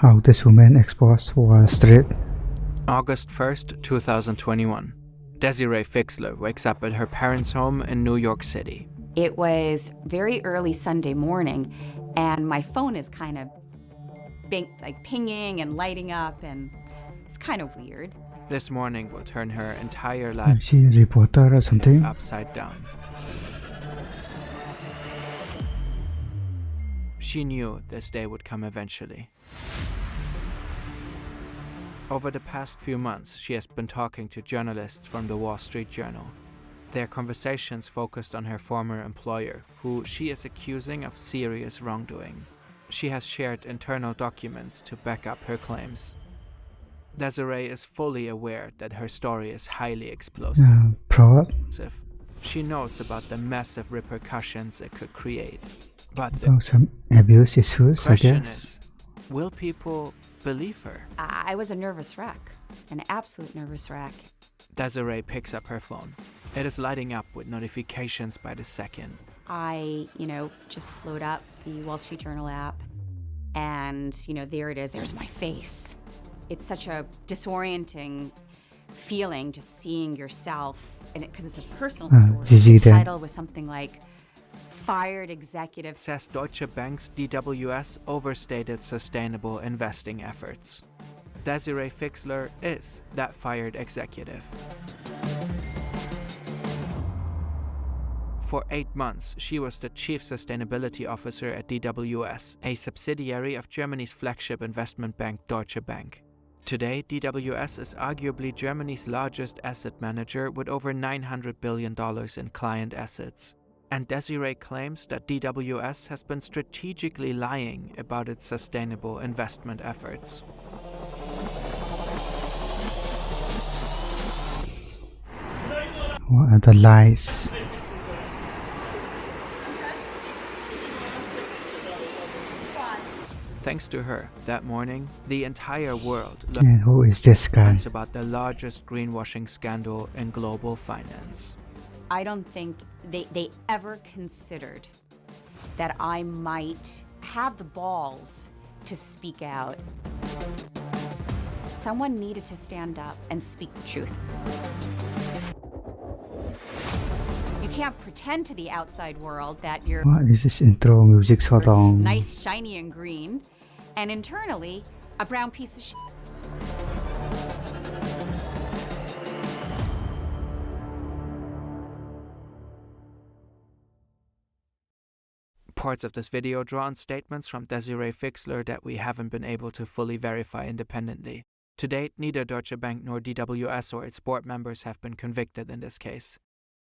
How this woman exposed Wall Street. August 1st, 2021. Desiree Fixler wakes up at her parents' home in New York City. It was very early Sunday morning, and my phone is kind of pinging and lighting up, and it's kind of weird. This morning will turn her entire life Is she a reporter or something? upside down. She knew this day would come eventually. Over the past few months, she has been talking to journalists from the Wall Street Journal. Their conversations focused on her former employer, who she is accusing of serious wrongdoing. She has shared internal documents to back up her claims. Desiree is fully aware that her story is highly explosive. Fraud? She knows about the massive repercussions it could create. But the About some abuse issues, I question guess. is, will people believe her? I was a nervous wreck, an absolute nervous wreck. Desiree picks up her phone. It is lighting up with notifications by the second. I, just load up the Wall Street Journal app, and, there it is. There's my face. It's such a disorienting feeling just seeing yourself, and because it's a personal story. The title was something like, Fired Executive Says Deutsche Bank's DWS overstated sustainable investing efforts. Desiree Fixler is that fired executive. For 8 months, she was the chief sustainability officer at DWS, a subsidiary of Germany's flagship investment bank Deutsche Bank. Today, DWS is arguably Germany's largest asset manager with over $900 billion in client assets. And Desiree claims that DWS has been strategically lying about its sustainable investment efforts. What are the lies? Thanks to her, that morning, the entire world And who is this guy? learns about the largest greenwashing scandal in global finance. I don't think they ever considered that I might have the balls to speak out. Someone needed to stand up and speak the truth. You can't pretend to the outside world that you're What is this intro music so long? nice, shiny, and green, and internally, a brown piece of shit. Parts of this video draw on statements from Desiree Fixler that we haven't been able to fully verify independently. To date, neither Deutsche Bank nor DWS or its board members have been convicted in this case.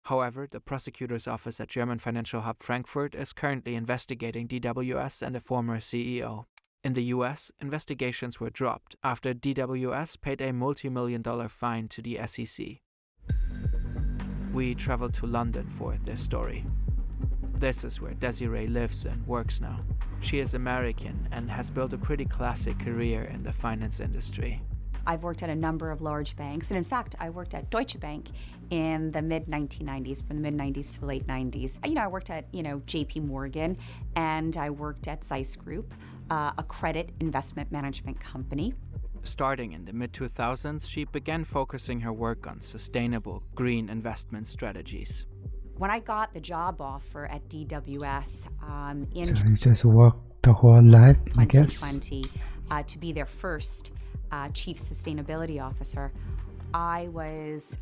However, the prosecutor's office at German financial hub Frankfurt is currently investigating DWS and the former CEO. In the US, investigations were dropped after DWS paid a multi-million-dollar fine to the SEC. We traveled to London for this story. This is where Desiree lives and works now. She is American and has built a pretty classic career in the finance industry. I've worked at a number of large banks, and in fact, I worked at Deutsche Bank in the mid-1990s, from the mid-90s to the late 90s. I worked at, JP Morgan, and I worked at Zeiss Group, a credit investment management company. Starting in the mid-2000s, she began focusing her work on sustainable, green investment strategies. When I got the job offer at DWS in So you just worked the whole life, I guess? 2020 to be their first chief sustainability officer, I was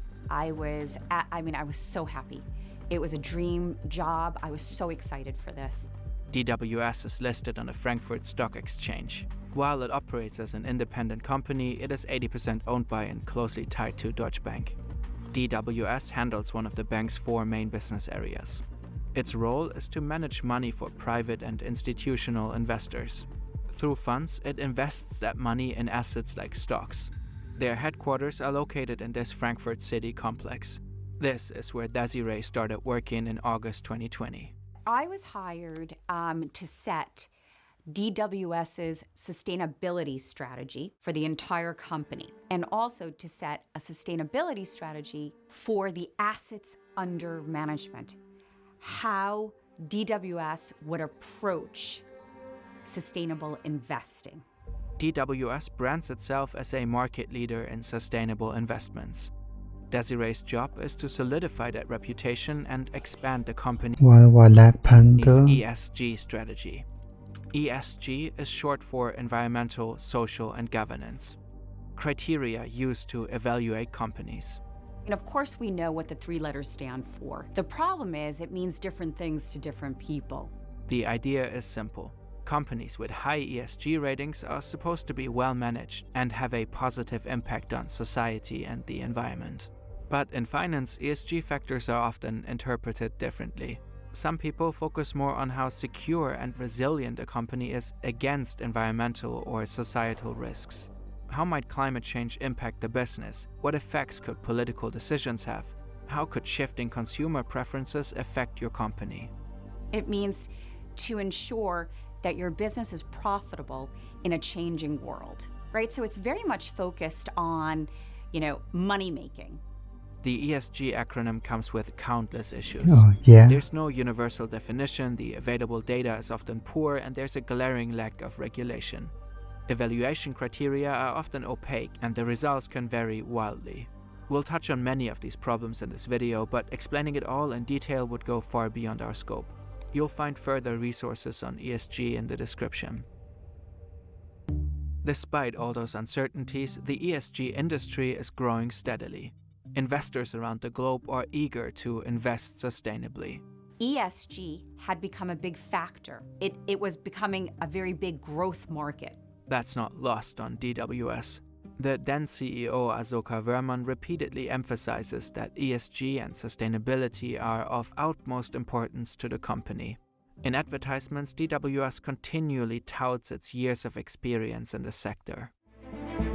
so happy. It was a dream job. I was so excited for this. DWS is listed on the Frankfurt Stock Exchange. While it operates as an independent company, it is 80% owned by and closely tied to Deutsche Bank. DWS handles one of the bank's 4 main business areas. Its role is to manage money for private and institutional investors. Through funds, it invests that money in assets like stocks. Their headquarters are located in this Frankfurt City complex. This is where Desiree started working in August 2020. I was hired to set DWS's sustainability strategy for the entire company, and also to set a sustainability strategy for the assets under management, how DWS would approach sustainable investing. DWS brands itself as a market leader in sustainable investments. Desiree's job is to solidify that reputation and expand the company's Wildlife Panther. ESG strategy. ESG is short for environmental, social, and governance, criteria used to evaluate companies. And of course, we know what the three letters stand for. The problem is it means different things to different people. The idea is simple. Companies with high ESG ratings are supposed to be well managed and have a positive impact on society and the environment. But in finance, ESG factors are often interpreted differently. Some people focus more on how secure and resilient a company is against environmental or societal risks. How might climate change impact the business? What effects could political decisions have? How could shifting consumer preferences affect your company? It means to ensure that your business is profitable in a changing world, right? So it's very much focused on, money making. The ESG acronym comes with countless issues. Oh, yeah. There's no universal definition, the available data is often poor, and there's a glaring lack of regulation. Evaluation criteria are often opaque, and the results can vary wildly. We'll touch on many of these problems in this video, but explaining it all in detail would go far beyond our scope. You'll find further resources on ESG in the description. Despite all those uncertainties, the ESG industry is growing steadily. Investors around the globe are eager to invest sustainably. ESG had become a big factor. It was becoming a very big growth market. That's not lost on DWS. The then CEO Asoka Verman repeatedly emphasizes that ESG and sustainability are of utmost importance to the company. In advertisements, DWS continually touts its years of experience in the sector.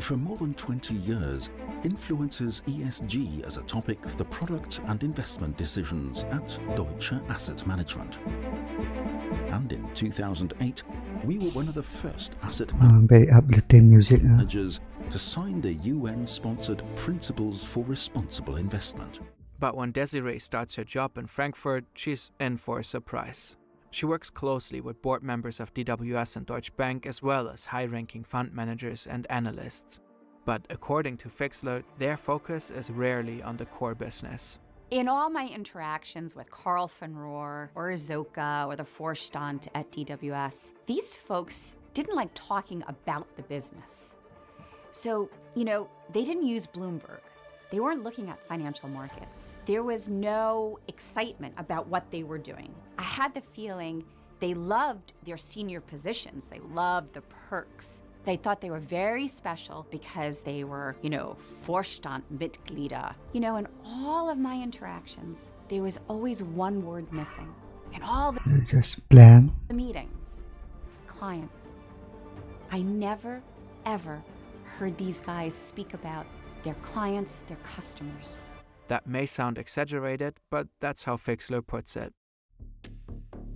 For more than 20 years, influences ESG as a topic of the product and investment decisions at Deutsche Asset Management. And in 2008, we were one of the first asset Very uplifting music. managers to sign the UN-sponsored Principles for Responsible Investment. But when Desiree starts her job in Frankfurt, she's in for a surprise. She works closely with board members of DWS and Deutsche Bank, as well as high-ranking fund managers and analysts. But according to Fixler, their focus is rarely on the core business. In all my interactions with Karl van Roer or Asoka or the Vorstand at DWS, these folks didn't like talking about the business. So, they didn't use Bloomberg. They weren't looking at financial markets. There was no excitement about what they were doing. I had the feeling they loved their senior positions. They loved the perks. They thought they were very special because they were, Vorstandmitglieder. In all of my interactions, there was always one word missing. In all the Just bland. meetings, client. I never, ever heard these guys speak about their clients, their customers. That may sound exaggerated, but that's how Fixler puts it.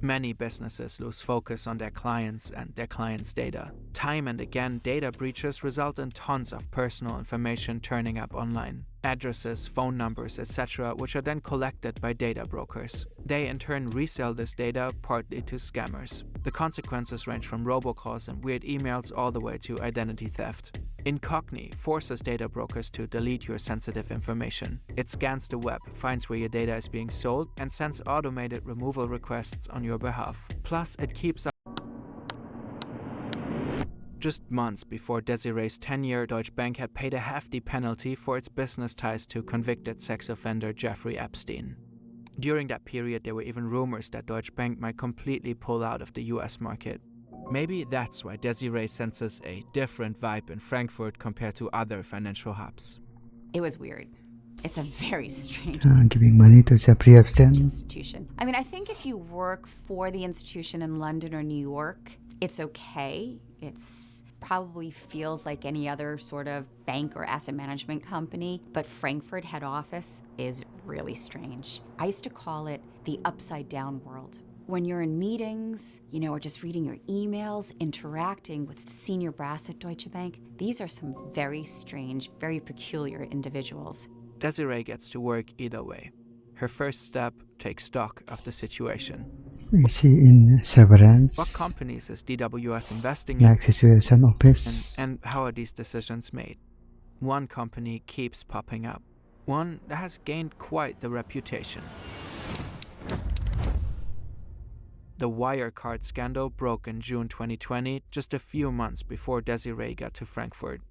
Many businesses lose focus on their clients and their clients' data. Time and again, data breaches result in tons of personal information turning up online. Addresses, phone numbers, etc., which are then collected by data brokers. They in turn resell this data partly to scammers. The consequences range from robocalls and weird emails all the way to identity theft. Incogni forces data brokers to delete your sensitive information. It scans the web, finds where your data is being sold, and sends automated removal requests on your behalf. Plus, it keeps up. Just months before Desiree's tenure, Deutsche Bank had paid a hefty penalty for its business ties to convicted sex offender Jeffrey Epstein. During that period, there were even rumors that Deutsche Bank might completely pull out of the US market. Maybe that's why Desiree senses a different vibe in Frankfurt compared to other financial hubs. It was weird. It's a very strange Giving money to Jeffrey Epstein. institution. I think if you work for the institution in London or New York, it's okay. It's probably feels like any other sort of bank or asset management company, but Frankfurt head office is really strange. I used to call it the upside down world. When you're in meetings, or just reading your emails, interacting with the senior brass at Deutsche Bank, these are some very strange, very peculiar individuals. Desiree gets to work either way. Her first step, take stock of the situation. Is he in severance? What companies is DWS investing in? Like situation office? And how are these decisions made? One company keeps popping up. One that has gained quite the reputation. The Wirecard scandal broke in June 2020, just a few months before Desiree got to Frankfurt.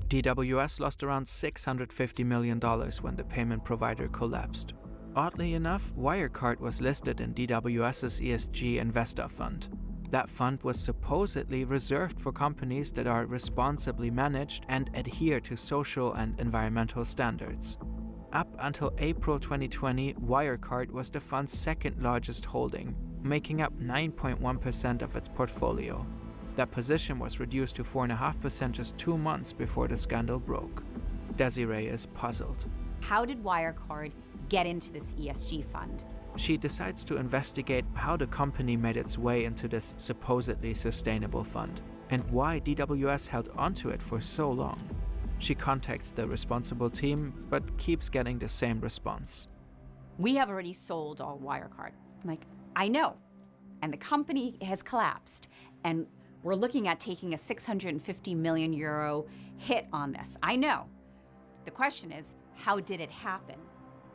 DWS lost around $650 million when the payment provider collapsed. Oddly enough, Wirecard was listed in DWS's ESG Investor Fund. That fund was supposedly reserved for companies that are responsibly managed and adhere to social and environmental standards. Up until April 2020, Wirecard was the fund's second largest holding, making up 9.1% of its portfolio. That position was reduced to 4.5% just 2 months before the scandal broke. Desiree is puzzled. How did Wirecard get into this ESG fund? She decides to investigate how the company made its way into this supposedly sustainable fund and why DWS held onto it for so long. She contacts the responsible team, but keeps getting the same response. We have already sold all Wirecard. I'm like, I know. And the company has collapsed. And we're looking at taking a 650 million euro hit on this. I know. The question is, how did it happen?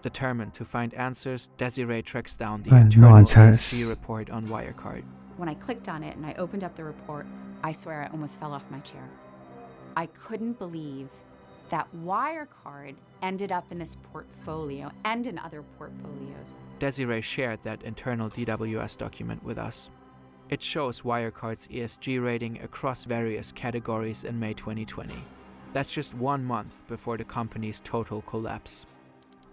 Determined to find answers, Desiree tracks down the No internal answers. ESG report on Wirecard. When I clicked on it and I opened up the report, I swear I almost fell off my chair. I couldn't believe that Wirecard ended up in this portfolio and in other portfolios. Desiree shared that internal DWS document with us. It shows Wirecard's ESG rating across various categories in May 2020. That's just 1 month before the company's total collapse.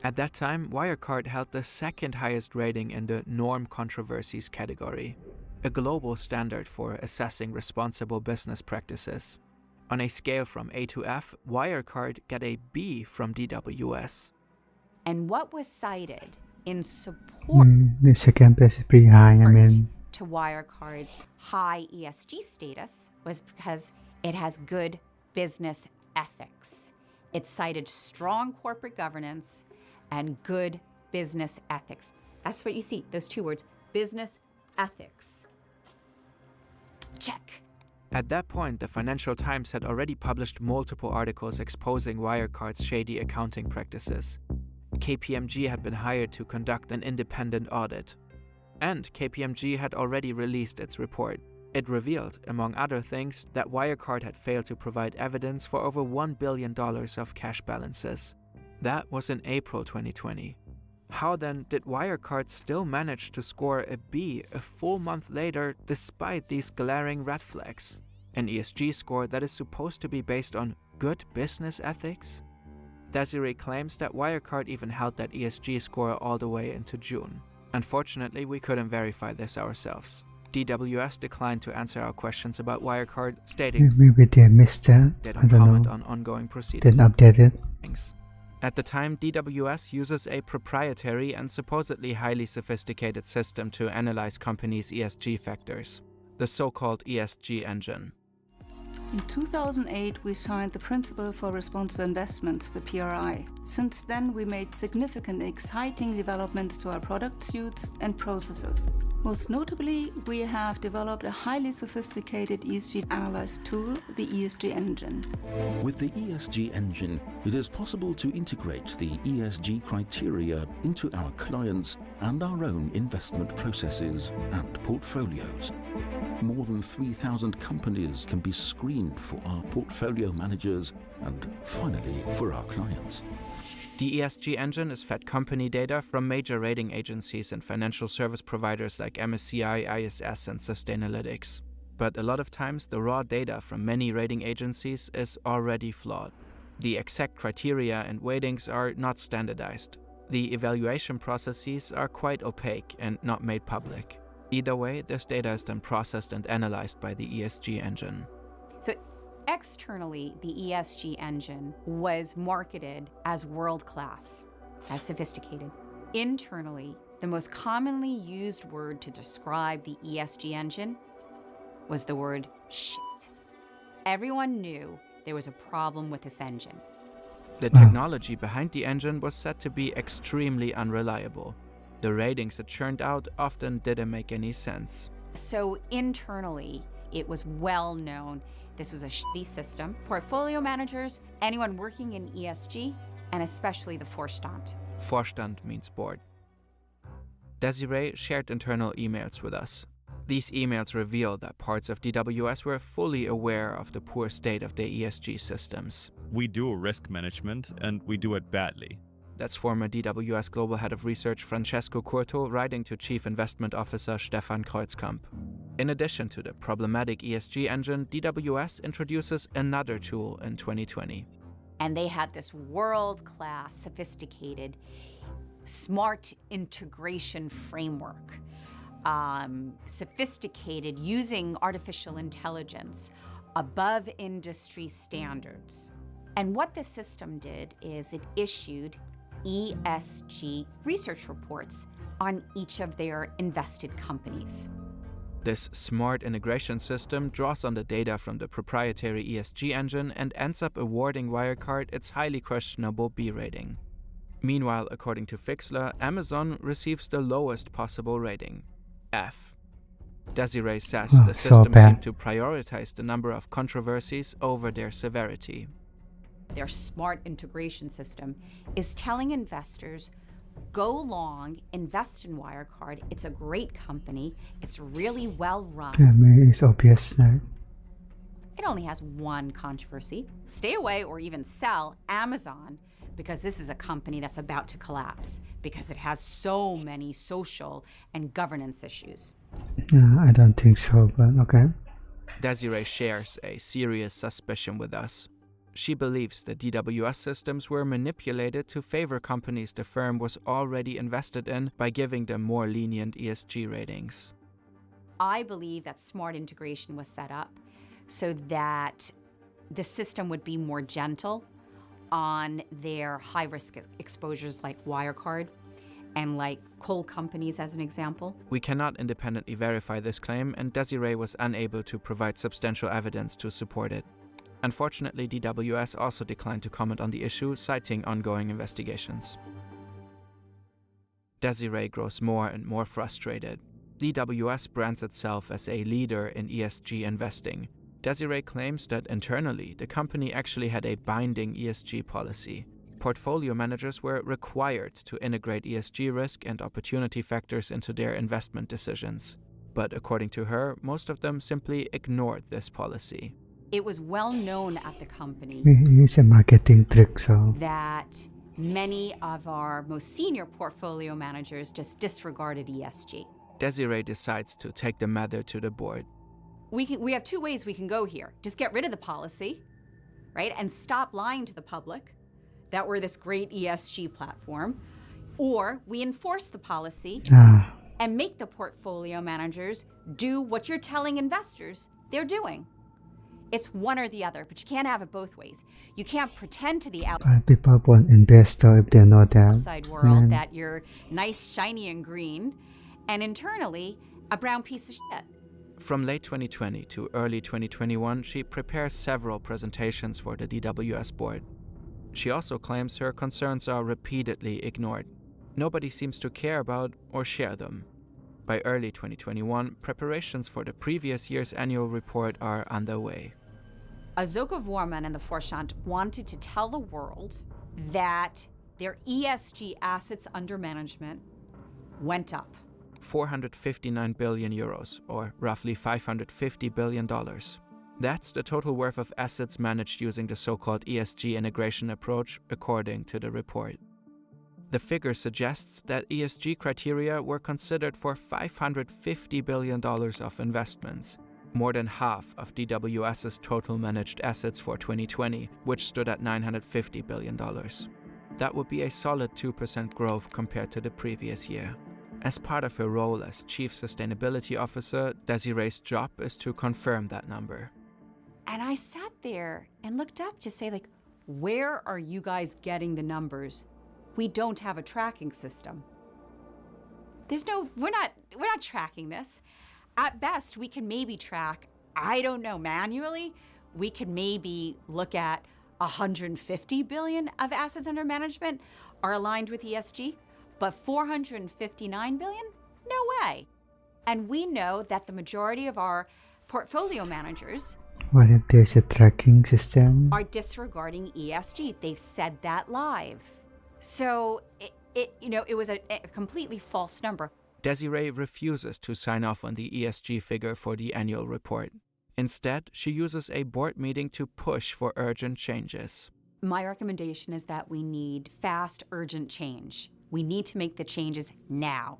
At that time, Wirecard held the second highest rating in the Norm Controversies category, a global standard for assessing responsible business practices. On a scale from A to F, Wirecard got a B from DWS. And what was cited in support The second place is pretty high, I mean. to Wirecard's high ESG status was because it has good business ethics. It cited strong corporate governance and good business ethics. That's what you see, those 2 words, business ethics. Check. At that point, the Financial Times had already published multiple articles exposing Wirecard's shady accounting practices. KPMG had been hired to conduct an independent audit. And KPMG had already released its report. It revealed, among other things, that Wirecard had failed to provide evidence for over $1 billion of cash balances. That was in April 2020. How then did Wirecard still manage to score a B a full month later despite these glaring red flags? An ESG score that is supposed to be based on good business ethics? Desiree claims that Wirecard even held that ESG score all the way into June. Unfortunately, we couldn't verify this ourselves. DWS declined to answer our questions about Wirecard, stating Maybe they missed that. they I don't don't comment know. on ongoing proceedings. Didn't update it. At the time, DWS uses a proprietary and supposedly highly sophisticated system to analyze companies' ESG factors, the so-called ESG engine. In 2008, we signed the Principle for Responsible Investment, the PRI. Since then, we made significant and exciting developments to our product suites and processes. Most notably, we have developed a highly sophisticated ESG analysis tool, the ESG Engine. With the ESG engine, it is possible to integrate the ESG criteria into our clients and our own investment processes and portfolios. More than 3,000 companies can be screened for our portfolio managers and, finally, for our clients. The ESG engine is fed company data from major rating agencies and financial service providers like MSCI, ISS, and Sustainalytics. But a lot of times, the raw data from many rating agencies is already flawed. The exact criteria and weightings are not standardized. The evaluation processes are quite opaque and not made public. Either way, this data is then processed and analyzed by the ESG engine. So externally, the ESG engine was marketed as world-class, as sophisticated. Internally, the most commonly used word to describe the ESG engine was the word shit. Everyone knew there was a problem with this engine. The technology behind the engine was said to be extremely unreliable. The ratings that churned out often didn't make any sense. So internally, it was well known this was a shitty system. Portfolio managers, anyone working in ESG, and especially the Vorstand. Vorstand means board. Desiree shared internal emails with us. These emails reveal that parts of DWS were fully aware of the poor state of their ESG systems. We do risk management, and we do it badly. That's former DWS Global Head of Research Francesco Curto writing to Chief Investment Officer Stefan Kreuzkamp. In addition to the problematic ESG engine, DWS introduces another tool in 2020. And they had this world-class, sophisticated, smart integration framework, sophisticated using artificial intelligence above industry standards. And what the system did is it issued ESG research reports on each of their invested companies. This smart integration system draws on the data from the proprietary ESG engine and ends up awarding Wirecard its highly questionable B rating. Meanwhile, according to Fixler, Amazon receives the lowest possible rating, F. Desiree says Oh, the so system bad. seemed to prioritize the number of controversies over their severity. Their smart integration system is telling investors, go long, invest in Wirecard. It's a great company. It's really well run. I mean, it's obvious, right? It only has one controversy. Stay away or even sell Amazon because this is a company that's about to collapse because it has so many social and governance issues. I don't think so, but okay. Desiree shares a serious suspicion with us. She believes the DWS systems were manipulated to favor companies the firm was already invested in by giving them more lenient ESG ratings. I believe that smart integration was set up so that the system would be more gentle on their high-risk exposures like Wirecard and like coal companies as an example. We cannot independently verify this claim, and Desiree was unable to provide substantial evidence to support it. Unfortunately, DWS also declined to comment on the issue, citing ongoing investigations. Desiree grows more and more frustrated. DWS brands itself as a leader in ESG investing. Desiree claims that internally, the company actually had a binding ESG policy. Portfolio managers were required to integrate ESG risk and opportunity factors into their investment decisions. But according to her, most of them simply ignored this policy. It was well known at the company It's a marketing trick, so that many of our most senior portfolio managers just disregarded ESG. Desiree decides to take the matter to the board. We have two ways we can go here. Just get rid of the policy, right? And stop lying to the public that we're this great ESG platform. Or we enforce the policy and make the portfolio managers do what you're telling investors they're doing. It's one or the other, but you can't have it both ways. You can't pretend to the people want investor if they know that. outside world that you're nice, shiny, and green, and internally, a brown piece of shit. From late 2020 to early 2021, she prepares several presentations for the DWS board. She also claims her concerns are repeatedly ignored. Nobody seems to care about or share them. By early 2021, preparations for the previous year's annual report are underway. Azoka Vorman and the Vorstand wanted to tell the world that their ESG assets under management went up. 459 billion euros, or roughly $550 billion. That's the total worth of assets managed using the so-called ESG integration approach, according to the report. The figure suggests that ESG criteria were considered for $550 billion of investments, more than half of DWS's total managed assets for 2020, which stood at $950 billion. That would be a solid 2% growth compared to the previous year. As part of her role as Chief Sustainability Officer, Desiree's job is to confirm that number. And I sat there and looked up to say, like, where are you guys getting the numbers? We don't have a tracking system. We're not tracking this. At best, we can maybe track, I don't know, manually, we could maybe look at 150 billion of assets under management are aligned with ESG, But 459 billion? No way. And we know that the majority of our portfolio managers What if there's a tracking system? are disregarding ESG. They've said that live. So it was a completely false number. Desiree refuses to sign off on the ESG figure for the annual report. Instead, she uses a board meeting to push for urgent changes. My recommendation is that we need fast, urgent change. We need to make the changes now.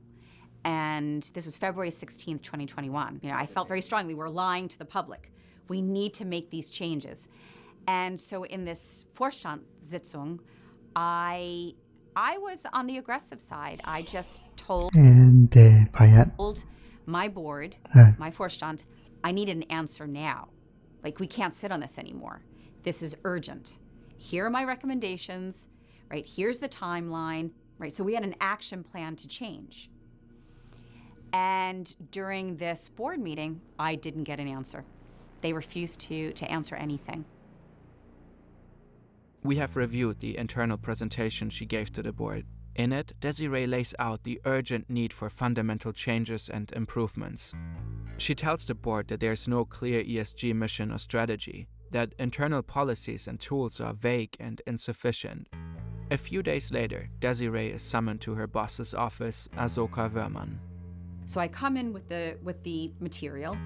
And this was February 16th, 2021. I felt very strongly we're lying to the public. We need to make these changes. And so in this Vorstandssitzung, I was on the aggressive side. I just told And Payat. my board, my Vorstand, I need an answer now. Like, we can't sit on this anymore. This is urgent. Here are my recommendations, right? Here's the timeline, right? So we had an action plan to change. And during this board meeting, I didn't get an answer. They refused to answer anything. We have reviewed the internal presentation she gave to the board. In it, Desiree lays out the urgent need for fundamental changes and improvements. She tells the board that there's no clear ESG mission or strategy, that internal policies and tools are vague and insufficient. A few days later, Desiree is summoned to her boss's office, Asoka Verman. So I come in with the material,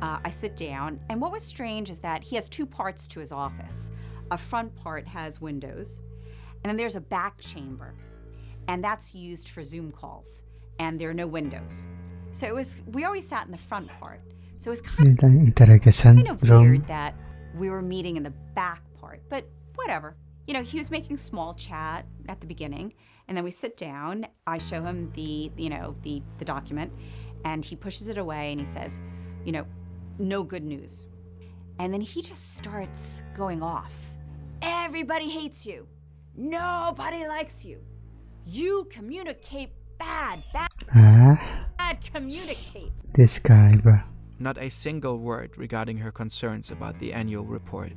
I sit down, and what was strange is that he has two parts to his office. A front part has windows, and then there's a back chamber, and that's used for Zoom calls, and there are no windows. So we always sat in the front part. So it was kind of weird that we were meeting in the back part, but whatever. He was making small chat at the beginning, and then we sit down. I show him the document, and he pushes it away, and he says, no good news. And then he just starts going off. Everybody hates you. Nobody likes you. You communicate bad communicate. This guy, bro. Not a single word regarding her concerns about the annual report.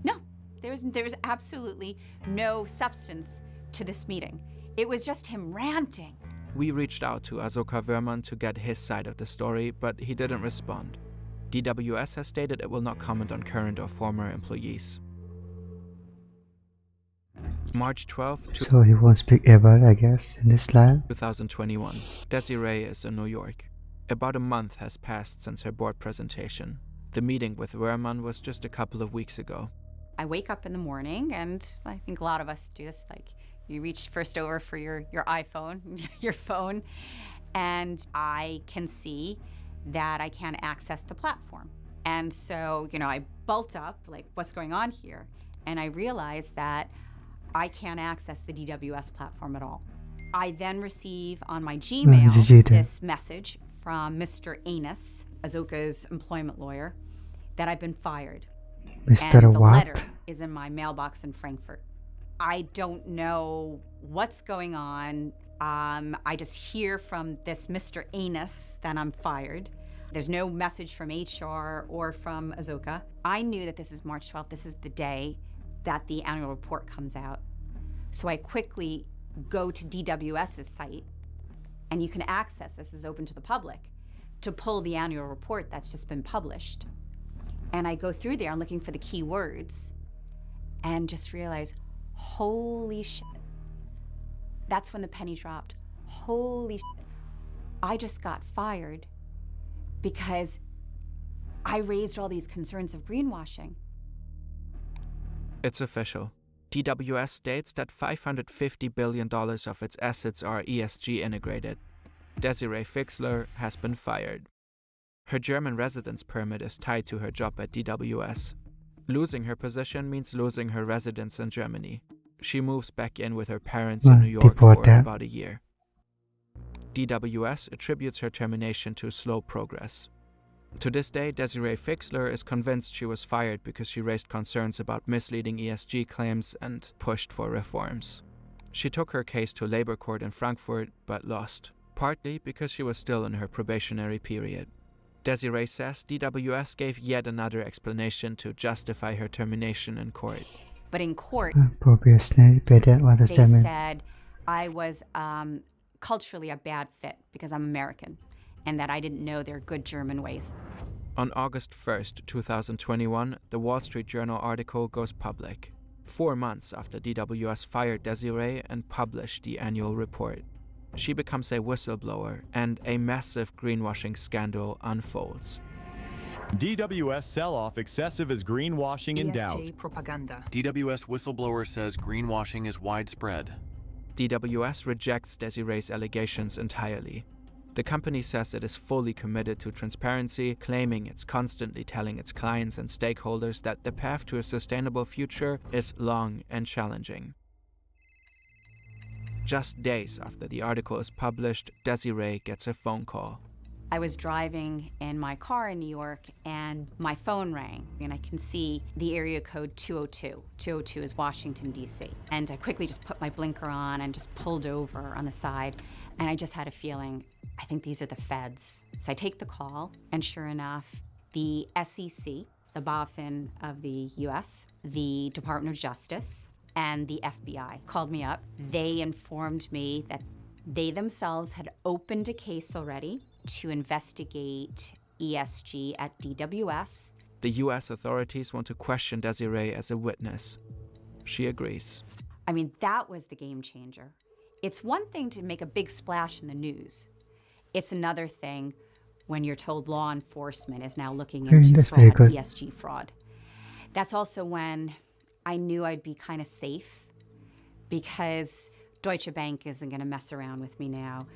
No, there was absolutely no substance to this meeting. It was just him ranting. We reached out to Asoka Verman to get his side of the story, but he didn't respond. DWS has stated it will not comment on current or former employees. March 12th, So he won't speak ever, I guess, in this lab. 2021. Desiree is in New York. About a month has passed since her board presentation. The meeting with Verman was just a couple of weeks ago. I wake up in the morning, and I think a lot of us do this, like you reach first over for your iPhone, your phone, and I can see that I can't access the platform. And so, I bolt up, like, what's going on here? And I realize that I can't access the DWS platform at all. I then receive on my Gmail this message from Mr. Anus, Asoka's employment lawyer, that I've been fired. Mr. And the What? letter is in my mailbox in Frankfurt. I don't know what's going on. I just hear from this Mr. Anus that I'm fired. There's no message from HR or from Asoka. I knew that this is March 12th. This is the day that the annual report comes out. So I quickly go to DWS's site, and you can access, this is open to the public, to pull the annual report that's just been published. And I go through there, I'm looking for the key words, and just realize, holy shit. That's when the penny dropped. Holy shit. I just got fired because I raised all these concerns of greenwashing. It's official. DWS states that $550 billion of its assets are ESG integrated. Desiree Fixler has been fired. Her German residence permit is tied to her job at DWS. Losing her position means losing her residence in Germany. She moves back in with her parents in New York for about a year. DWS attributes her termination to slow progress. To this day, Desiree Fixler is convinced she was fired because she raised concerns about misleading ESG claims and pushed for reforms. She took her case to labor court in Frankfurt, but lost, partly because she was still in her probationary period. Desiree says DWS gave yet another explanation to justify her termination in court. But in court, What does they that mean? said I was culturally a bad fit because I'm American and that I didn't know their good German ways. On August 1st, 2021, the Wall Street Journal article goes public, 4 months after DWS fired Desiree and published the annual report. She becomes a whistleblower, and a massive greenwashing scandal unfolds. DWS sell-off excessive as greenwashing in doubt. ESG propaganda. DWS whistleblower says greenwashing is widespread. DWS rejects Desiree's allegations entirely. The company says it is fully committed to transparency, claiming it's constantly telling its clients and stakeholders that the path to a sustainable future is long and challenging. Just days after the article is published, Desiree gets a phone call. I was driving in my car in New York and my phone rang and I can see the area code 202. 202 is Washington, D.C. And I quickly just put my blinker on and just pulled over on the side. And I just had a feeling, I think these are the feds. So I take the call and sure enough, the SEC, the BaFin of the US, the Department of Justice, and the FBI called me up. They informed me that they themselves had opened a case already to investigate ESG at DWS. The US authorities want to question Desiree as a witness. She agrees. I mean, that was the game changer. It's one thing to make a big splash in the news. It's another thing when you're told law enforcement is now looking into that's very fraud, good. ESG fraud. That's also when I knew I'd be kind of safe because Deutsche Bank isn't going to mess around with me now.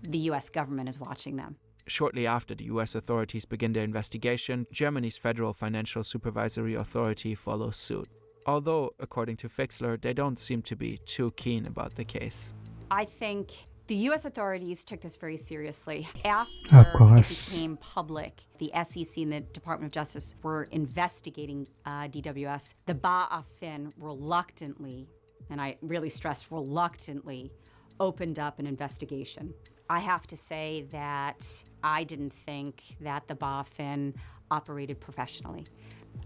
The US government is watching them. Shortly after the US authorities begin their investigation, Germany's Federal Financial Supervisory Authority follows suit. Although, according to Fixler, they don't seem to be too keen about the case. I think the US authorities took this very seriously. After Of it course. became public, the SEC and the Department of Justice were investigating DWS. The BaFin reluctantly, and I really stress reluctantly, opened up an investigation. I have to say that I didn't think that the BaFin operated professionally.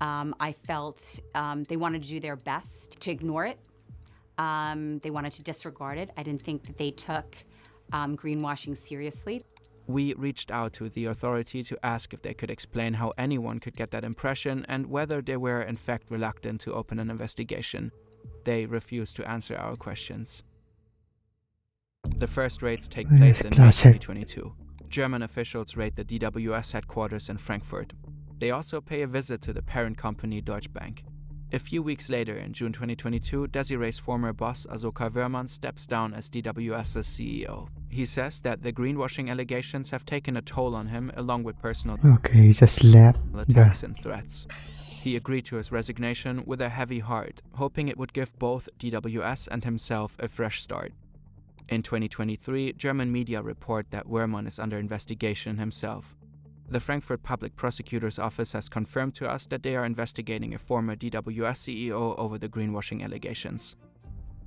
I felt they wanted to do their best to ignore it. They wanted to disregard it. I didn't think that they took greenwashing seriously. We reached out to the authority to ask if they could explain how anyone could get that impression and whether they were in fact reluctant to open an investigation. They refused to answer our questions. The first raids take place in May Classic. 2022. German officials raid the DWS headquarters in Frankfurt. They also pay a visit to the parent company Deutsche Bank. A few weeks later, in June 2022, Desiree's former boss, Asoka Wörmann, steps down as DWS's CEO. He says that the greenwashing allegations have taken a toll on him, along with personal Okay, he just slapped. attacks and threats. He agreed to his resignation with a heavy heart, hoping it would give both DWS and himself a fresh start. In 2023, German media report that Wörmann is under investigation himself. The Frankfurt Public Prosecutor's Office has confirmed to us that they are investigating a former DWS CEO over the greenwashing allegations.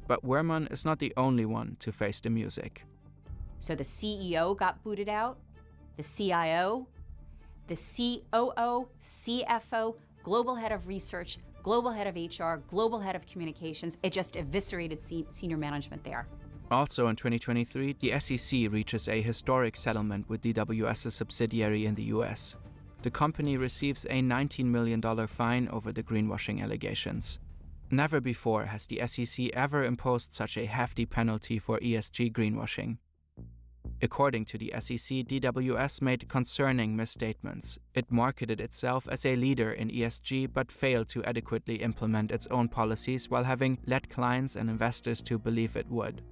But Wörmann is not the only one to face the music. So the CEO got booted out, the CIO, the COO, CFO, global head of research, global head of HR, global head of communications. It just eviscerated senior management there. Also in 2023, the SEC reaches a historic settlement with DWS's subsidiary in the US. The company receives a $19 million fine over the greenwashing allegations. Never before has the SEC ever imposed such a hefty penalty for ESG greenwashing. According to the SEC, DWS made concerning misstatements. It marketed itself as a leader in ESG but failed to adequately implement its own policies while having led clients and investors to believe it would.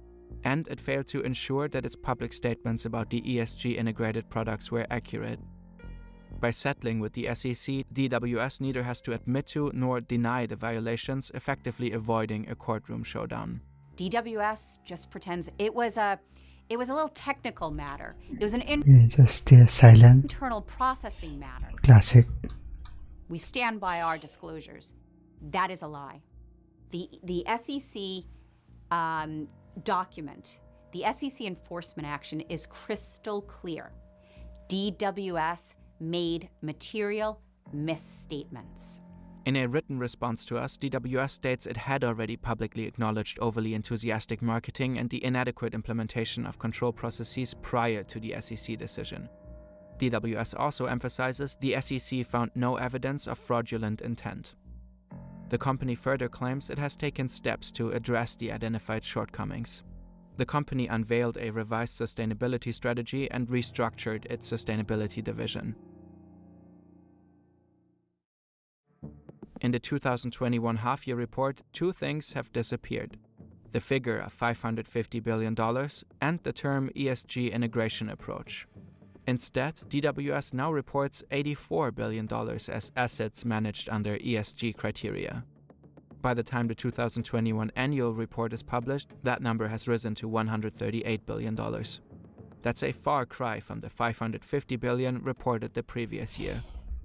And it failed to ensure that its public statements about the ESG integrated products were accurate. By settling with the SEC, DWS neither has to admit to nor deny the violations, effectively avoiding a courtroom showdown. DWS just pretends it was a little technical matter. It was an Yeah, just stay silent. internal processing matter. Classic. We stand by our disclosures. That is a lie. The SEC document, the SEC enforcement action is crystal clear. DWS made material misstatements. In a written response to us, DWS states it had already publicly acknowledged overly enthusiastic marketing and the inadequate implementation of control processes prior to the SEC decision. DWS also emphasizes the SEC found no evidence of fraudulent intent. The company further claims it has taken steps to address the identified shortcomings. The company unveiled a revised sustainability strategy and restructured its sustainability division. In the 2021 half-year report, two things have disappeared: the figure of $550 billion and the term ESG integration approach. Instead, DWS now reports $84 billion as assets managed under ESG criteria. By the time the 2021 annual report is published, that number has risen to $138 billion. That's a far cry from the $550 billion reported the previous year.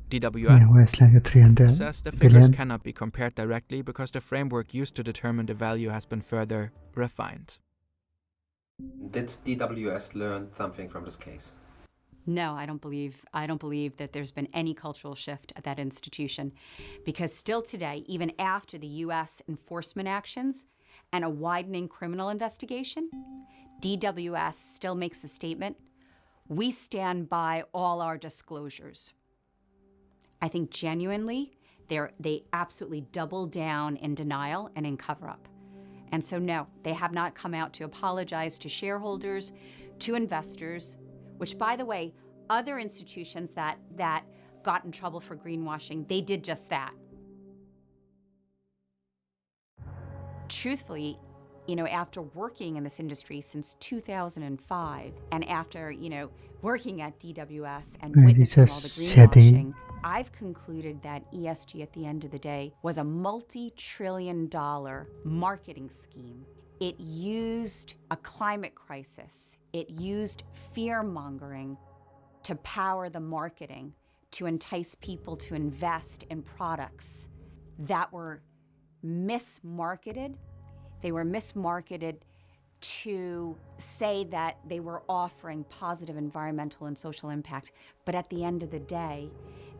DWS Yeah, where's like a 300 says the figures billion? cannot be compared directly because the framework used to determine the value has been further refined. Did DWS learn something from this case? No, I don't believe that there's been any cultural shift at that institution, because still today, even after the US enforcement actions and a widening criminal investigation, DWS still makes the statement, "We stand by all our disclosures." I think genuinely, they absolutely double down in denial and in cover-up. And so no, they have not come out to apologize to shareholders, to investors, which, by the way, other institutions that got in trouble for greenwashing, they did just that. Truthfully, after working in this industry since 2005, and after, working at DWS and witnessing all the greenwashing, I've concluded that ESG at the end of the day was a multi-trillion-dollar marketing scheme. It used a climate crisis. It used fear-mongering to power the marketing, to entice people to invest in products that were mismarketed. They were mismarketed to say that they were offering positive environmental and social impact. But at the end of the day,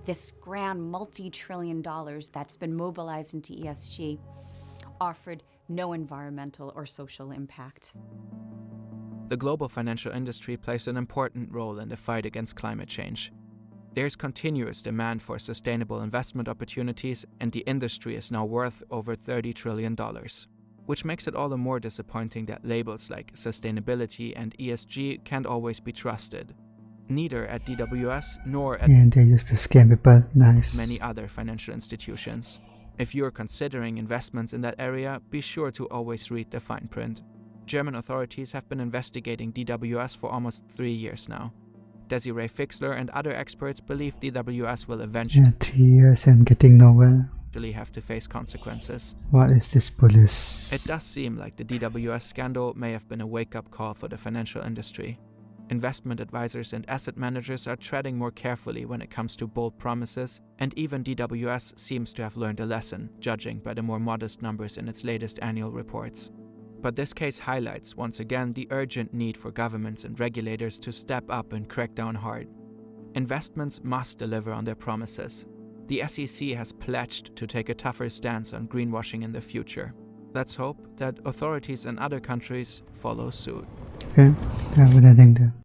this grand multi-trillion dollars that's been mobilized into ESG offered no environmental or social impact. The global financial industry plays an important role in the fight against climate change. There's continuous demand for sustainable investment opportunities, and the industry is now worth over $30 trillion, which makes it all the more disappointing that labels like sustainability and ESG can't always be trusted. Neither at DWS nor at And they used to scam people. Nice. many other financial institutions. If you're considering investments in that area, be sure to always read the fine print. German authorities have been investigating DWS for almost 3 years now. Desiree Fixler and other experts believe DWS will eventually Yeah, 3 years and getting nowhere. have to face consequences. What is this police? It does seem like the DWS scandal may have been a wake-up call for the financial industry. Investment advisors and asset managers are treading more carefully when it comes to bold promises, and even DWS seems to have learned a lesson, judging by the more modest numbers in its latest annual reports. But this case highlights, once again, the urgent need for governments and regulators to step up and crack down hard. Investments must deliver on their promises. The SEC has pledged to take a tougher stance on greenwashing in the future. Let's hope that authorities in other countries follow suit. Okay, I would ending there.